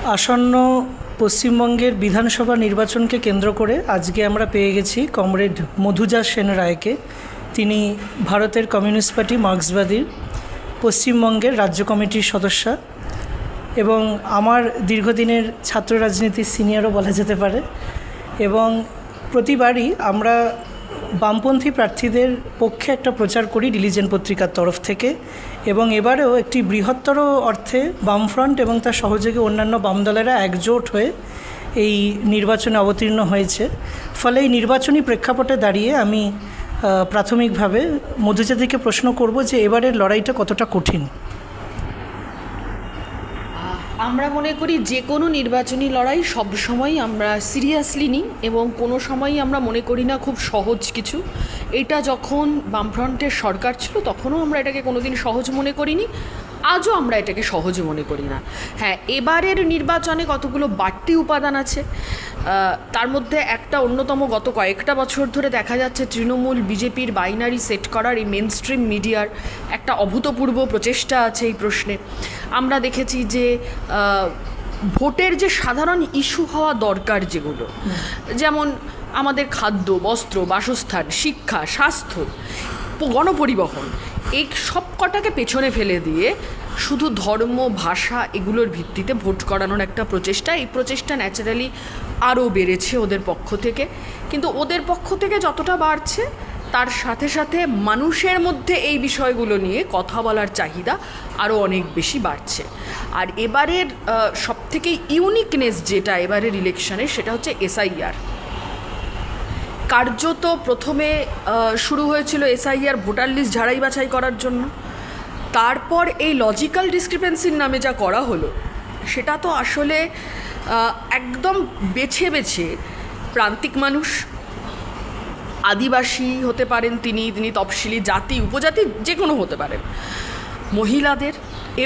আসন্ন পশ্চিমবঙ্গের বিধানসভা নির্বাচনকে কেন্দ্র করে আজকে আমরা পেয়ে গেছি কমরেড মধুজা সেন রায়কে। তিনি ভারতের কমিউনিস্ট পার্টি মার্ক্সবাদীর পশ্চিমবঙ্গের রাজ্য কমিটির সদস্যা এবং আমার দীর্ঘদিনের ছাত্র রাজনীতির সিনিয়রও বলা যেতে পারে। এবং প্রতিবারই আমরা বামপন্থী প্রার্থীদের পক্ষে একটা প্রচার করি রিলিজেন পত্রিকার তরফ থেকে, এবং এবারেও একটি বৃহত্তর অর্থে বামফ্রন্ট এবং তার সহযোগী অন্যান্য বাম দলেরা একজোট হয়ে এই নির্বাচনে অবতীর্ণ হয়েছে। ফলে এই নির্বাচনী প্রেক্ষাপটে দাঁড়িয়ে আমি প্রাথমিকভাবে মধুজাদিকে প্রশ্ন করব যে এবারের লড়াইটা কতটা কঠিন। আমরা মনে করি যে কোনো নির্বাচনী লড়াই সব সময় আমরা সিরিয়াসলি নিই এবং কোনো সময়ই আমরা মনে করি না খুব সহজ কিছু। এটা যখন বামফ্রন্টের সরকার ছিল তখনও আমরা এটাকে কোনোদিন সহজ মনে করিনি, আজও আমরা এটাকে সহজ মনে করি না। হ্যাঁ, এবারের নির্বাচনে কতগুলো বাড়তি উপাদান আছে। তার মধ্যে একটা অন্যতম, গত কয়েকটা বছর ধরে দেখা যাচ্ছে তৃণমূল বিজেপির বাইনারি সেট করার এই মেন স্ট্রিম মিডিয়ার একটা অভূতপূর্ব প্রচেষ্টা আছে এই প্রশ্নে। আমরা দেখেছি যে ভোটের যে সাধারণ ইস্যু হওয়া দরকার, যেগুলো যেমন আমাদের খাদ্য, বস্ত্র, বাসস্থান, শিক্ষা, স্বাস্থ্য, গণপরিবহন, এই সব কটাকে পেছনে ফেলে দিয়ে শুধু ধর্ম, ভাষা এগুলোর ভিত্তিতে ভোট করানোর একটা প্রচেষ্টা। এই প্রচেষ্টা ন্যাচারালি আরও বেড়েছে ওদের পক্ষ থেকে, কিন্তু ওদের পক্ষ থেকে যতটা বাড়ছে তার সাথে সাথে মানুষের মধ্যে এই বিষয়গুলো নিয়ে কথা বলার চাহিদা আরও অনেক বেশি বাড়ছে। আর এবারের সবথেকে ইউনিকনেস যেটা এবারের ইলেকশনে, সেটা হচ্ছে এসআইআর। কার্যত প্রথমে শুরু হয়েছিল এসআইআর ভোটার লিস্ট ঝাড়াই বাছাই করার জন্য, তারপর এই লজিক্যাল ডিসক্রিপেন্সির নামে যা করা হলো, সেটা তো আসলে একদম বেছে বেছে প্রান্তিক মানুষ, আদিবাসী হতে পারেন তিনি তফসিলি জাতি, উপজাতি যে কোনো হতে পারেন, মহিলাদের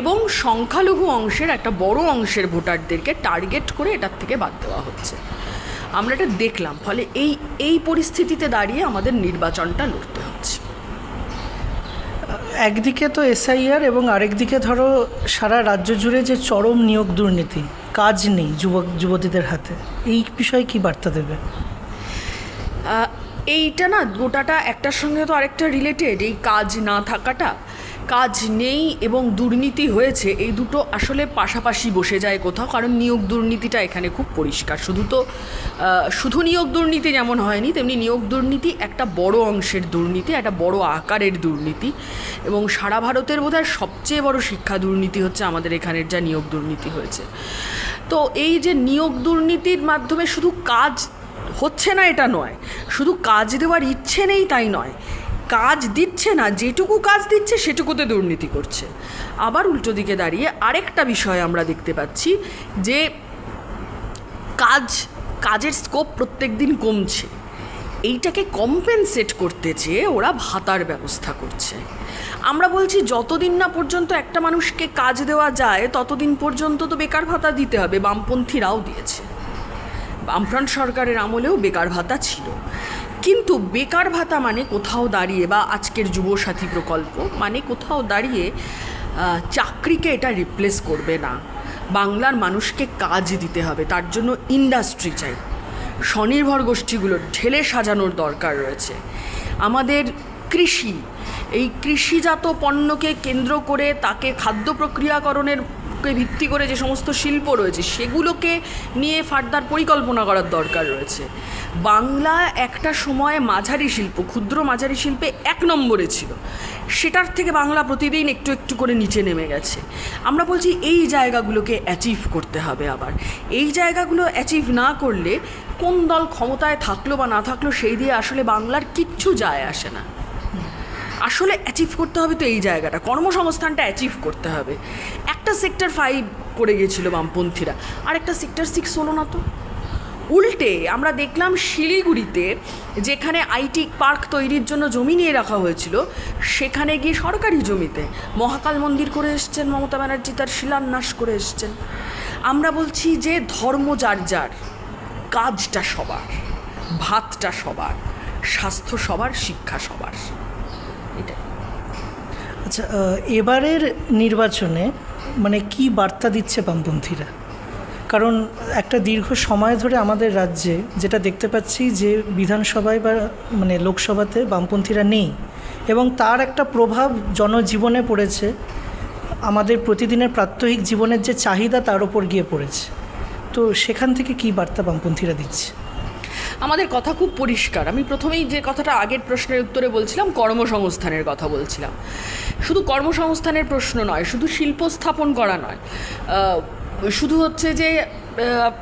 এবং সংখ্যালঘু অংশের একটা বড় অংশের ভোটারদেরকে টার্গেট করে এটার থেকে বাদ দেওয়া হচ্ছে। আমরা এটা দেখলাম, ফলে এই পরিস্থিতিতে দাঁড়িয়ে আমাদের নির্বাচনটা লড়তে হচ্ছে। একদিকে তো এসআইআর এবং আরেকদিকে ধরো সারা রাজ্য জুড়ে যে চরম নিয়োগ দুর্নীতি, কাজ নেই যুবতীদের হাতে, এই বিষয়ে কি বার্তা দেবে? এইটা না, গোটাটা একটার সঙ্গে তো আরেকটা রিলেটেড। এই কাজ না থাকাটা, কাজ নেই এবং দুর্নীতি হয়েছে, এই দুটো আসলে পাশাপাশি বসে যায় কোথাও। কারণ নিয়োগ দুর্নীতিটা এখানে খুব পরিষ্কার। শুধু নিয়োগ দুর্নীতি যেমন হয়নি, তেমনি নিয়োগ দুর্নীতি একটা বড় অংশের দুর্নীতি, একটা বড় আকারের দুর্নীতি। এবং সারা ভারতের বোধহয় সবচেয়ে বড় শিক্ষা দুর্নীতি হচ্ছে আমাদের এখানের যা নিয়োগ দুর্নীতি হয়েছে। তো এই যে নিয়োগ দুর্নীতির মাধ্যমে শুধু কাজ হচ্ছে না এটা নয়, শুধু কাজ দেওয়ার ইচ্ছে নেই তাই নয়, কাজ দিচ্ছে না, যেটুকু কাজ দিচ্ছে সেটুকুতে দুর্নীতি করছে। আবার উল্টো দিকে দাঁড়িয়ে আরেকটা বিষয় আমরা দেখতে পাচ্ছি যে কাজের স্কোপ প্রত্যেক দিন কমছে। এইটাকে কম্পেনসেট করতে চেয়ে ওরা ভাতার ব্যবস্থা করছে। আমরা বলছি যতদিন না পর্যন্ত একটা মানুষকে কাজ দেওয়া যায় ততদিন পর্যন্ত তো বেকার ভাতা দিতে হবে। বামপন্থীরাও দিয়েছে, বামফ্রন্ট সরকারের আমলেও বেকার ভাতা ছিল। কিন্তু বেকার ভাতা মানে কোথাও দাঁড়িয়ে, বা আজকের যুবসাথী প্রকল্প মানে কোথাও দাঁড়িয়ে চাকরিকে এটা রিপ্লেস করবে না। বাংলার মানুষকে কাজ দিতে হবে, তার জন্য ইন্ডাস্ট্রি চাই, স্বনির্ভর গোষ্ঠীগুলোর ঢেলে সাজানোর দরকার রয়েছে। আমাদের কৃষি, এই কৃষিজাত পণ্যকে কেন্দ্র করে তাকে খাদ্য প্রক্রিয়াকরণের ভিত্তি করে যে সমস্ত শিল্প রয়েছে সেগুলোকে নিয়ে ফার্দার পরিকল্পনা করার দরকার রয়েছে। বাংলা একটা সময় মাঝারি শিল্প, ক্ষুদ্র মাঝারি শিল্পে 1 নম্বরে ছিল, সেটার থেকে বাংলা প্রতিদিন একটু একটু করে নিচে নেমে গেছে। আমরা বলছি এই জায়গাগুলোকে অ্যাচিভ করতে হবে। আবার এই জায়গাগুলো অ্যাচিভ না করলে কোন দল ক্ষমতায় থাকলো বা না থাকলো সেই দিয়ে আসলে বাংলার কিচ্ছু যায় আসে না। আসলে অ্যাচিভ করতে হবে তো এই জায়গাটা, কর্মসংস্থানটা অ্যাচিভ করতে হবে। একটা সেক্টর 5 করে গিয়েছিল বামপন্থীরা, আর একটা সেক্টর 6 হলো না তো। উল্টে আমরা দেখলাম শিলিগুড়িতে যেখানে আইটি পার্ক তৈরির জন্য জমি নিয়ে রাখা হয়েছিল, সেখানে গিয়ে সরকারি জমিতে মহাকাল মন্দির করে এসছেন মমতা ব্যানার্জি, তার শিলান্যাস করে এসছেন। আমরা বলছি যে ধর্ম যার যার, কাজটা সবার, ভাতটা সবার, স্বাস্থ্য সবার, শিক্ষা সবার। এটা আচ্ছা, এবারের নির্বাচনে মানে কি বার্তা দিচ্ছে বামপন্থীরা? কারণ একটা দীর্ঘ সময় ধরে আমাদের রাজ্যে যেটা দেখতে পাচ্ছি যে বিধানসভায় বা মানে লোকসভাতে বামপন্থীরা নেই, এবং তার একটা প্রভাব জনজীবনে পড়েছে, আমাদের প্রতিদিনের প্রাত্যহিক জীবনের যে চাহিদা তার উপর গিয়ে পড়েছে। তো সেখান থেকে কী বার্তা বামপন্থীরা দিচ্ছে? আমাদের কথা খুব পরিষ্কার। আমি প্রথমেই যে কথাটা আগের প্রশ্নের উত্তরে বলছিলাম, কর্মসংস্থানের কথা বলছিলাম। শুধু কর্মসংস্থানের প্রশ্ন নয়, শুধু শিল্প স্থাপন করা নয়, শুধু হচ্ছে যে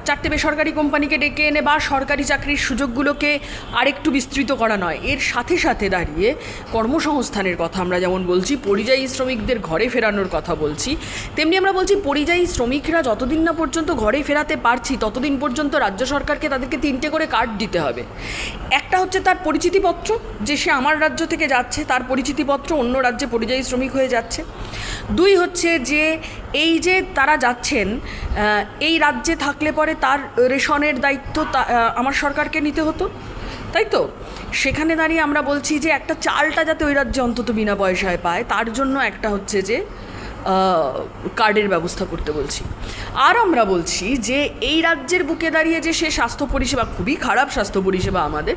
চারটে বেসরকারি কোম্পানিকে ডেকে এনে বা সরকারি চাকরির সুযোগগুলোকে আরেকটু বিস্তৃত করা নয়, এর সাথে সাথে দাঁড়িয়ে কর্মসংস্থানের কথা আমরা যেমন বলছি, পরিযায়ী শ্রমিকদের ঘরে ফেরানোর কথা বলছি, তেমনি আমরা বলছি পরিযায়ী শ্রমিকরা যতদিন না পর্যন্ত ঘরে ফেরাতে পারছি ততদিন পর্যন্ত রাজ্য সরকারকে তাদেরকে 3টে করে কার্ড দিতে হবে। একটা হচ্ছে তার পরিচিতিপত্র, যে সে আমার রাজ্য থেকে যাচ্ছে তার পরিচিতিপত্র অন্য রাজ্যে পরিযায়ী শ্রমিক হয়ে যাচ্ছে। 2 হচ্ছে যে এই যে তারা যাচ্ছেন, এই রাজ্যে থাকলে পরে তার রেশনের দায়িত্ব আমার সরকারকে নিতে হতো, তাই তো? সেখানে দাঁড়িয়ে আমরা বলছি যে একটা চালটা যাতে ওই রাজ্যে অন্তত বিনা পয়সায় পায়, তার জন্য একটা হচ্ছে যে কার্ডের ব্যবস্থা করতে বলছি। আর আমরা বলছি যে এই রাজ্যের বুকে দাঁড়িয়ে যে সে স্বাস্থ্য পরিষেবা, খুবই খারাপ স্বাস্থ্য পরিষেবা আমাদের,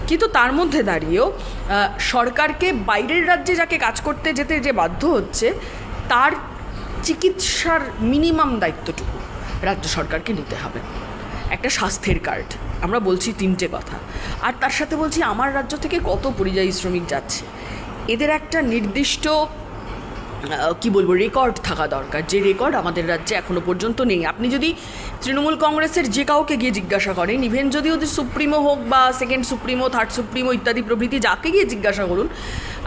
কিন্তু তার মধ্যে দাঁড়িয়েও সরকারকে বাইরের রাজ্যে যাকে কাজ করতে যেতে যে বাধ্য হচ্ছে, তার চিকিৎসার মিনিমাম দায়িত্বটুকু রাজ্য সরকারকে নিতে হবে। একটা স্বাস্থ্যের কার্ড, আমরা বলছি 3টে কথা। আর তার সাথে বলছি আমার রাজ্য থেকে কত পরিযায়ী শ্রমিক যাচ্ছে, এদের একটা নির্দিষ্ট রেকর্ড থাকা দরকার, যে রেকর্ড আমাদের রাজ্যে এখনও পর্যন্ত নেই। আপনি যদি তৃণমূল কংগ্রেসের যে কাউকে গিয়ে জিজ্ঞাসা করেন, ইভেন যদি ওদের সুপ্রিমো হোক বা সেকেন্ড সুপ্রিমো, থার্ড সুপ্রিমো ইত্যাদি প্রভৃতি, যাকে গিয়ে জিজ্ঞাসা করুন,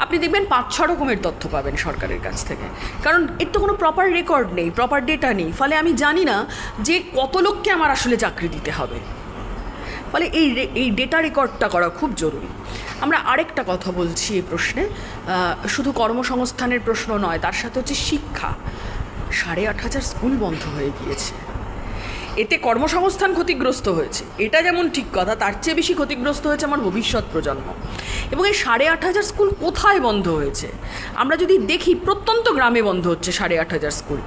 আপনি দেখবেন 5-6 রকমের তথ্য পাবেন সরকারের কাছ থেকে। কারণ এর তো কোনো প্রপার রেকর্ড নেই, প্রপার ডেটা নেই। ফলে আমি জানি না যে কত লোককে আমার আসলে চাকরি দিতে হবে। ফলে এই ডেটা রেকর্ডটা করা খুব জরুরি। আমরা আরেকটা কথা বলছি এই প্রশ্নে, শুধু কর্মসংস্থানের প্রশ্ন নয়, তার সাথে হচ্ছে শিক্ষা। 8,500 স্কুল বন্ধ হয়ে গিয়েছে, এতে কর্মসংস্থান ক্ষতিগ্রস্ত হয়েছে, এটা যেমন ঠিক কথা, তার চেয়ে বেশি ক্ষতিগ্রস্ত হয়েছে আমার ভবিষ্যৎ প্রজন্ম। এবং এই 8,500 স্কুল কোথায় বন্ধ হয়েছে? আমরা যদি দেখি, প্রত্যন্ত গ্রামে বন্ধ হচ্ছে 8,500 স্কুল।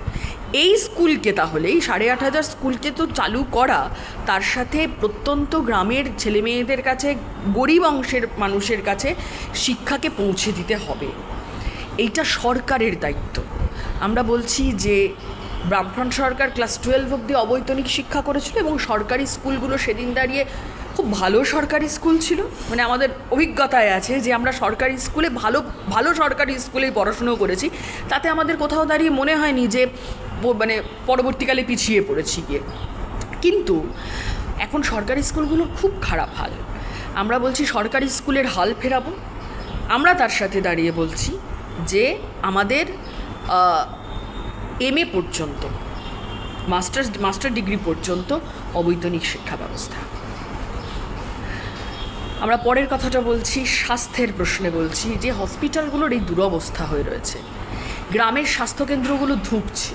এই স্কুলকে, তাহলে এই 8,500 স্কুলকে তো চালু করা, তার সাথে প্রত্যন্ত গ্রামের ছেলেমেয়েদের কাছে, গরিব অংশের মানুষের কাছে শিক্ষাকে পৌঁছে দিতে হবে। এইটা সরকারের দায়িত্ব। আমরা বলছি যে বামফ্রন্ট সরকার ক্লাস 12 অবধি অবৈতনিক শিক্ষা করেছিল, এবং সরকারি স্কুলগুলো সেদিন দাঁড়িয়ে খুব ভালো সরকারি স্কুল ছিল। মানে আমাদের অভিজ্ঞতায় আছে যে আমরা সরকারি স্কুলে ভালো সরকারি স্কুলেই পড়াশুনো করেছি, তাতে আমাদের কোথাও দাঁড়িয়ে মনে হয়নি যে মানে পরবর্তীকালে পিছিয়ে পড়েছি গিয়ে। কিন্তু এখন সরকারি স্কুলগুলোর খুব খারাপ হাল। আমরা বলছি সরকারি স্কুলের হাল ফেরাবো। আমরা তার সাথে দাঁড়িয়ে বলছি যে আমাদের MA পর্যন্ত, মাস্টার ডিগ্রি পর্যন্ত অবৈতনিক শিক্ষা ব্যবস্থা। আমরা পরের কথাটা বলছি, স্বাস্থ্যের প্রশ্নে বলছি যে হসপিটালগুলোর এই দুরবস্থা হয়ে রয়েছে। গ্রামের স্বাস্থ্যকেন্দ্রগুলো ধুঁকছে,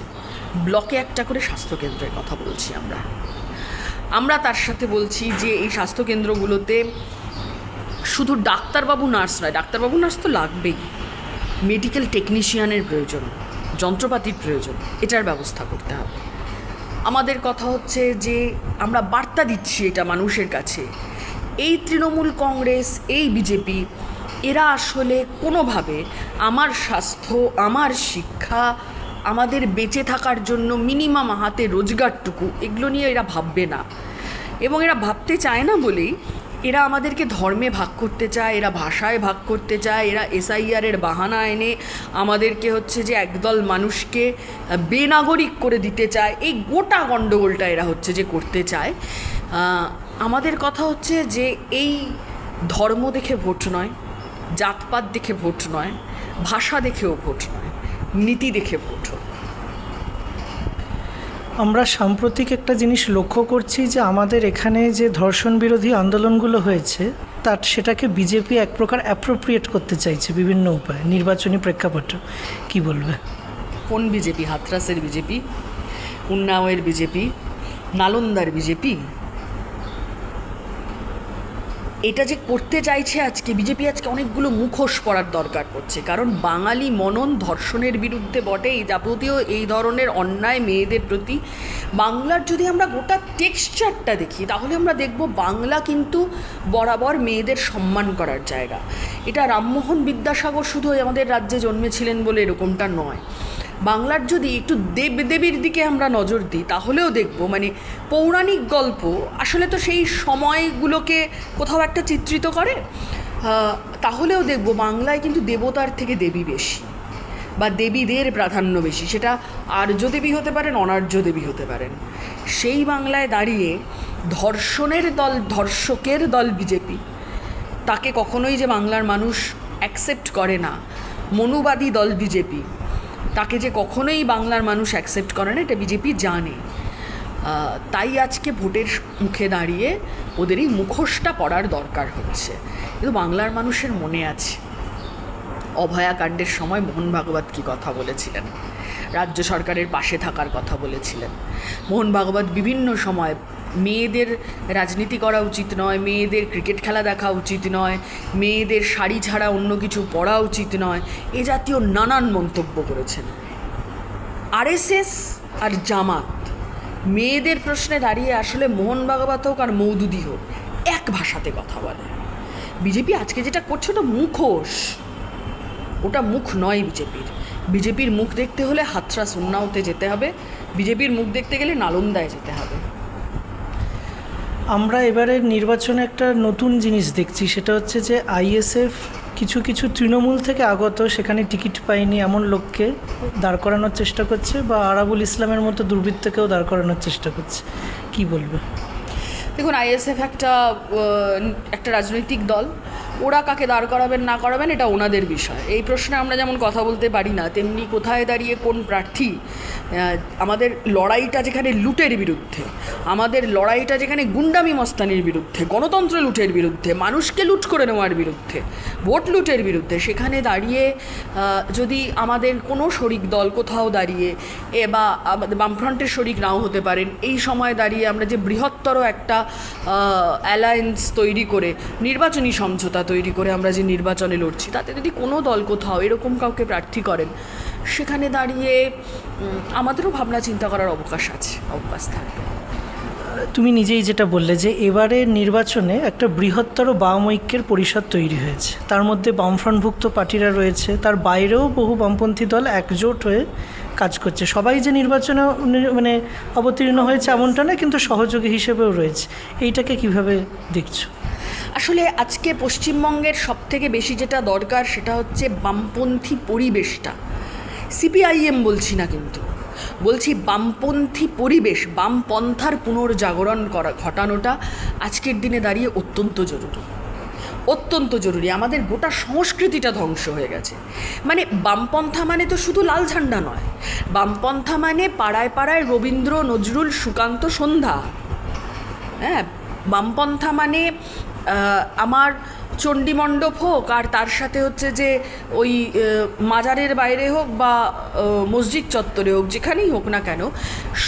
ব্লকে একটা করে স্বাস্থ্যকেন্দ্রের কথা বলছি আমরা তার সাথে বলছি যে এই স্বাস্থ্যকেন্দ্রগুলোতে শুধু ডাক্তারবাবু নার্স নয়, ডাক্তারবাবু নার্স তো লাগবেই, মেডিকেল টেকনিশিয়ানের প্রয়োজন, যন্ত্রপাতির প্রয়োজন, এটার ব্যবস্থা করতে হবে। আমাদের কথা হচ্ছে যে আমরা বার্তা দিচ্ছি এটা মানুষের কাছে, এই তৃণমূল কংগ্রেস, এই বিজেপি, এরা আসলে কোনোভাবে আমার স্বাস্থ্য, আমার শিক্ষা, আমাদের বেঁচে থাকার জন্য মিনিমাম হাতে রোজগারটুকু, এগুলো নিয়ে এরা ভাববে না। এবং এরা ভাবতে চায় না বলেই এরা আমাদেরকে ধর্মে ভাগ করতে চায়, এরা ভাষায় ভাগ করতে চায়, এরা SIR-এর বাহানা এনে আমাদেরকে হচ্ছে যে একদল মানুষকে বেনাগরিক করে দিতে চায়। এই গোটা গণ্ডগোলটা এরা হচ্ছে যে করতে চায়। আমাদের কথা হচ্ছে যে এই ধর্ম দেখে ভোট নয়, জাতপাত দেখে ভোট নয়, ভাষা দেখেও ভোট নয়, নীতি দেখে ভোট হোক। আমরা সাম্প্রতিক একটা জিনিস লক্ষ্য করছি যে আমাদের এখানে যে ধর্ষণ বিরোধী আন্দোলনগুলো হয়েছে, সেটাকে বিজেপি এক প্রকার অ্যাপ্রোপ্রিয়েট করতে চাইছে বিভিন্ন উপায়ে, নির্বাচনী প্রেক্ষাপটে। কি বলবে? কোন বিজেপি? হাথরাসের বিজেপি, উন্নাওয়ের বিজেপি, নালন্দার বিজেপি? এটা যে করতে চাইছে আজকে বিজেপি, আজকে অনেকগুলো মুখোশ পরার দরকার পড়ছে। কারণ বাঙালি মনন ধর্ষণের বিরুদ্ধে বটে, এই যাবতীয় এই ধরনের অন্যায় মেয়েদের প্রতি। বাংলার যদি আমরা গোটা টেক্সচারটা দেখি তাহলে আমরা দেখব বাংলা কিন্তু বরাবর মেয়েদের সম্মান করার জায়গা। এটা রামমোহন বিদ্যাসাগর শুধু আমাদের রাজ্যে জন্মেছিলেন বলে এরকমটা নয়। বাংলার যদি একটু দেবদেবীর দিকে আমরা নজর দিই তাহলেও দেখব, মানে পৌরাণিক গল্প আসলে তো সেই সময়গুলোকে কোথাও একটা চিত্রিত করে, তাহলেও দেখব বাংলায় কিন্তু দেবতার থেকে দেবী বেশি, বা দেবীদের প্রাধান্য বেশি। সেটা আর্য দেবী হতে পারেন, অনার্য দেবী হতে পারেন। সেই বাংলায় দাঁড়িয়ে ধর্ষকের দল বিজেপি, তাকে কখনোই যে বাংলার মানুষ অ্যাকসেপ্ট করে না, মনুবাদী দল বিজেপি, তাকে যে কখনোই বাংলার মানুষ অ্যাকসেপ্ট করে না, এটা বিজেপি জানে। তাই আজকে ভোটের মুখে দাঁড়িয়ে ওদের এই মুখোশটা পড়ার দরকার হচ্ছে। কিন্তু বাংলার মানুষের মনে আছে অভয়াকাণ্ডের সময় মোহন ভাগবত কী কথা বলেছিলেন, রাজ্য সরকারের পাশে থাকার কথা বলেছিলেন। মোহন ভাগবত বিভিন্ন সময় মেয়েদের রাজনীতি করা উচিত নয়, মেয়েদের ক্রিকেট খেলা দেখা উচিত নয়, মেয়েদের শাড়ি ছাড়া অন্য কিছু পরা উচিত নয়, এ জাতীয় নানান মন্তব্য করেছেন। আরএসএস আর জামাত মেয়েদের প্রশ্নে দাঁড়িয়ে আসলে মোহন ভাগবত হোক আর মৌদুদি হোক এক ভাষাতে কথা বলে। বিজেপি আজকে যেটা করছে ওটা মুখোশ, ওটা মুখ নয় বিজেপির। বিজেপির মুখ দেখতে হলে হাথরাস উন্নাওতে যেতে হবে, বিজেপির মুখ দেখতে গেলে নালন্দায় যেতে হবে। আমরা এবারের নির্বাচনে একটা নতুন জিনিস দেখছি, সেটা হচ্ছে যে আইএসএফ কিছু কিছু তৃণমূল থেকে আগত, সেখানে টিকিট পায়নি এমন লোককে দাঁড় করানোর চেষ্টা করছে, বা আরাবুল ইসলামের মতো দুর্বৃত্তকেও দাঁড় করানোর চেষ্টা করছে। কি বলবে? দেখুন, আইএসএফ একটা রাজনৈতিক দল, ওরা কাকে দাঁড় করাবেন না করাবেন এটা ওনাদের বিষয়। এই প্রশ্নে আমরা যেমন কথা বলতে পারি না, তেমনি কোথায় দাঁড়িয়ে কোন প্রার্থী, আমাদের লড়াইটা যেখানে লুটের বিরুদ্ধে, আমাদের লড়াইটা যেখানে গুন্ডামি মস্তানির বিরুদ্ধে, গণতন্ত্র লুটের বিরুদ্ধে, মানুষকে লুট করে নেওয়ার বিরুদ্ধে, ভোট লুটের বিরুদ্ধে, সেখানে দাঁড়িয়ে যদি আমাদের কোনো শরিক দল কোথাও দাঁড়িয়ে বা আমাদের বামফ্রন্টের শরিক নাও হতে পারেন, এই সময় দাঁড়িয়ে আমরা যে বৃহত্তর একটা অ্যালায়েন্স তৈরি করে, নির্বাচনী সমঝোতা তৈরি করে আমরা যে নির্বাচনে লড়ছি, তাতে যদি কোনো দল কোথাও এরকম কাউকে প্রার্থী করেন, সেখানে দাঁড়িয়ে আমাদেরও ভাবনা চিন্তা করার অবকাশ থাকবে। তুমি নিজেই যেটা বললে যে এবারের নির্বাচনে একটা বৃহত্তর বাম ঐক্যের পরিষদ তৈরি হয়েছে, তার মধ্যে বামফ্রন্টভুক্ত পার্টিরা রয়েছে, তার বাইরেও বহু বামপন্থী দল একজোট হয়ে কাজ করছে। সবাই যে নির্বাচনে মানে অবতীর্ণ হয়েছে এমনটা না, কিন্তু সহযোগী হিসেবেও রয়েছে। এইটাকে কিভাবে দেখছো? আসলে আজকে পশ্চিমবঙ্গের সবথেকে বেশি যেটা দরকার সেটা হচ্ছে বামপন্থী পরিবেশটা। সিপিআইএম বলছি না, কিন্তু বলছি বামপন্থী পরিবেশ, বামপন্থার পুনর্জাগরণ ঘটানোটা আজকের দিনে দাঁড়িয়ে অত্যন্ত জরুরি। আমাদের গোটা সংস্কৃতিটা ধ্বংস হয়ে গেছে। মানে বামপন্থা মানে তো শুধু লাল ঝান্ডা নয়, বামপন্থা মানে পাড়ায় পাড়ায় রবীন্দ্র, নজরুল, সুকান্ত, সন্ধ্যা। হ্যাঁ, বামপন্থা মানে আমার চণ্ডীমণ্ডপ হোক, আর তার সাথে হচ্ছে যে ওই মাজারের বাইরে হোক বা মসজিদ চত্বরে হোক, যেখানেই হোক না কেন,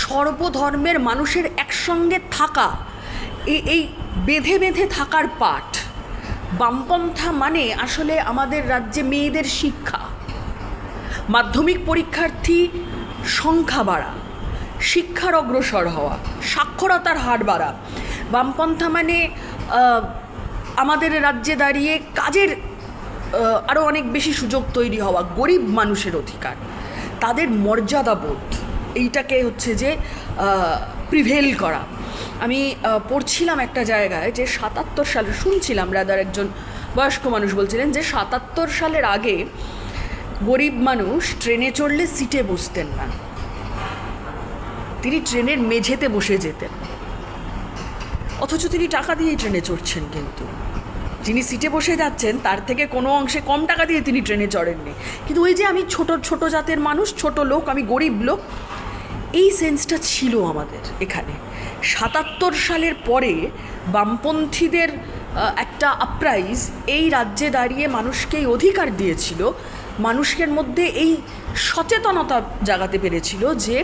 সর্বধর্মের মানুষের একসঙ্গে থাকা, এই বেঁধে বেঁধে থাকার পাঠ। বামপন্থা মানে আসলে আমাদের রাজ্যে মেয়েদের শিক্ষা, মাধ্যমিক পরীক্ষার্থী সংখ্যা বাড়া, শিক্ষার অগ্রসর হওয়া, সাক্ষরতার হার বাড়া। বামপন্থা মানে আমাদের রাজ্যে দাঁড়িয়ে কাজের আরও অনেক বেশি সুযোগ তৈরি হওয়া, গরিব মানুষের অধিকার, তাদের মর্যাদাবোধ, এইটাকে হচ্ছে যে প্রিভেল করা। আমি পড়ছিলাম একটা জায়গায় যে ৭৭ সালে শুনছিলাম, রাদার একজন বয়স্ক মানুষ বলছিলেন যে ৭৭ সালের আগে গরিব মানুষ ট্রেনে চড়লে সিটে বসতেন না, তিনি ট্রেনের মেঝেতে বসে যেতেন। অথচ তিনি টাকা দিয়েই ট্রেনে চড়ছেন, কিন্তু যিনি সিটে বসে যাচ্ছেন তার থেকে কোনো অংশে কম টাকা দিয়ে তিনি ট্রেনে চড়েননি। কিন্তু ওই যে আমি ছোট জাতের মানুষ, ছোট লোক, আমি গরিব লোক, এই সেন্সটা ছিল আমাদের এখানে। ৭৭ সালের পরে বামপন্থীদের একটা আপরাইজ এই রাজ্যে দাঁড়িয়ে মানুষকে এই অধিকার দিয়েছিল, মানুষের মধ্যে এই সচেতনতা জাগাতে পেরেছিল যে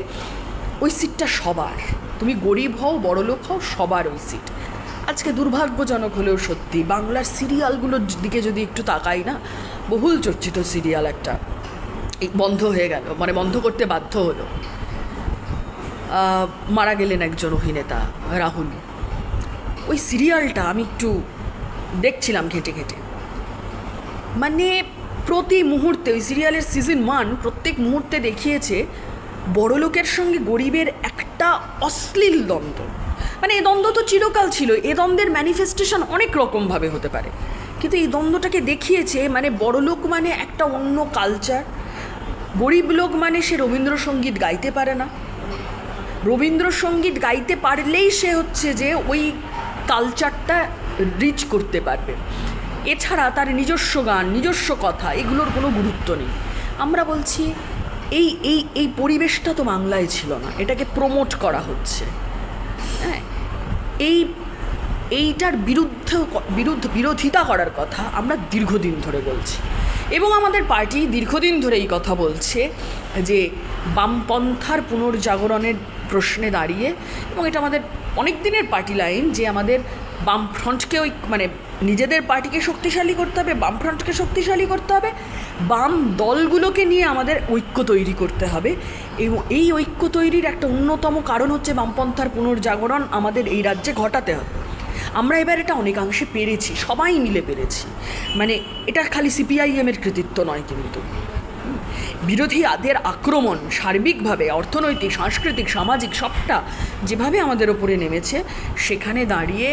ওই সিটটা সবার, তুমি গরিব হও বড়লোক হও, সবার ওই সিট। আজকে দুর্ভাগ্যজনক হলেও সত্যি বাংলার সিরিয়ালগুলোর দিকে যদি একটু তাকাই না, বহুল চর্চিত সিরিয়াল একটা এই বন্ধ হয়ে গেল, মানে বন্ধ করতে বাধ্য হলো। মারা গেলেন একজন অভিনেতা রাহুল। ওই সিরিয়ালটা আমি একটু দেখছিলাম ঘেঁটে ঘেঁটে, মানে প্রতি মুহূর্তে ওই সিরিয়ালের সিজন 1 প্রত্যেক মুহূর্তে দেখিয়েছে বড়লোকের সঙ্গে গরিবের একটা অশ্লীল দ্বন্দ্ব। মানে এই দ্বন্দ্ব তো চিরকাল ছিল, এ দ্বন্দ্বের ম্যানিফেস্টেশন অনেক রকমভাবে হতে পারে, কিন্তু এই দ্বন্দ্বটাকে দেখিয়েছে মানে বড়লোক মানে একটা অন্য কালচার, গরিব লোক মানে সে রবীন্দ্রসঙ্গীত গাইতে পারে না, রবীন্দ্রসঙ্গীত গাইতে পারলেই সে হচ্ছে যে ওই কালচারটা রিচ করতে পারবে, এছাড়া তার নিজস্ব গান নিজস্ব কথা এগুলোর কোনো গুরুত্ব নেই। আমরা বলছি এই এই এই পরিবেশটা তো বাংলায় ছিল না, এটাকে প্রমোট করা হচ্ছে। হ্যাঁ, এইটার বিরোধিতা করার কথা আমরা দীর্ঘদিন ধরে বলছি, এবং আমাদের পার্টি দীর্ঘদিন ধরে এই কথা বলছে যে বামপন্থার পুনর্জাগরণের প্রশ্নে দাঁড়িয়ে, এবং এটা আমাদের অনেক দিনের পার্টি লাইন যে আমাদের বামফ্রন্টকে ওই মানে নিজেদের পার্টিকে শক্তিশালী করতে হবে, বামফ্রন্টকে শক্তিশালী করতে হবে, বাম দলগুলোকে নিয়ে আমাদের ঐক্য তৈরি করতে হবে, এবং এই ঐক্য তৈরির একটা অন্যতম কারণ হচ্ছে বামপন্থার পুনর্জাগরণ আমাদের এই রাজ্যে ঘটাতে হবে। আমরা এবার এটা অনেকাংশে পেরেছি, সবাই মিলে পেরেছি, মানে এটা খালি সিপিআইএমের কৃতিত্ব নয়, কিন্তু বিরোধীদের আক্রমণ সার্বিকভাবে অর্থনৈতিক সাংস্কৃতিক সামাজিক সবটা যেভাবে আমাদের ওপরে নেমেছে সেখানে দাঁড়িয়ে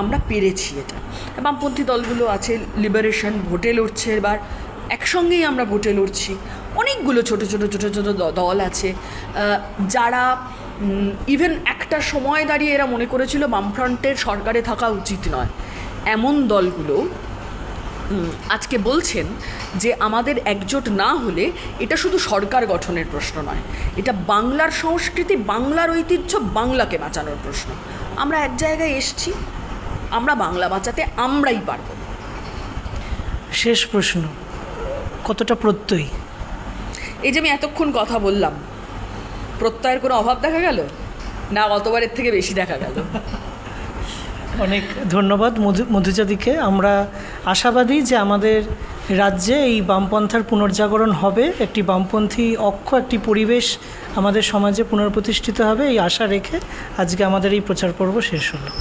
আমরা পেরেছি এটা। বামপন্থী দলগুলো আছে, লিবারেশন ভোটে লড়ছে, এবার একসঙ্গেই আমরা ভোটে লড়ছি। অনেকগুলো ছোট ছোট ছোট ছোট দল আছে যারা ইভেন একটা সময় দাঁড়িয়ে এরা মনে করেছিল বামফ্রন্টের সরকারে থাকা উচিত নয়, এমন দলগুলো আজকে বলছেন যে আমাদের একজোট না হলে এটা শুধু সরকার গঠনের প্রশ্ন নয়, এটা বাংলার সংস্কৃতি, বাংলার ঐতিহ্য, বাংলাকে বাঁচানোর প্রশ্ন। আমরা এক জায়গায় এসছি, আমরা বাংলা বাঁচাতে আমরাই পারব। শেষ প্রশ্ন, কতটা প্রত্যয়ী? এই যে আমি এতক্ষণ কথা বললাম, প্রত্যয়ের কোনো অভাব দেখা গেল না? গতবারের থেকে বেশি দেখা গেল। অনেক ধন্যবাদ মধুজাদিকে। আমরা আশাবাদী যে আমাদের রাজ্যে এই বামপন্থার পুনর্জাগরণ হবে, একটি বামপন্থী অক্ষ, একটি পরিবেশ আমাদের সমাজে পুনর্প্রতিষ্ঠিত হবে, এই আশা রেখে আজকে আমাদের এই প্রচার পর্ব শেষ হলো।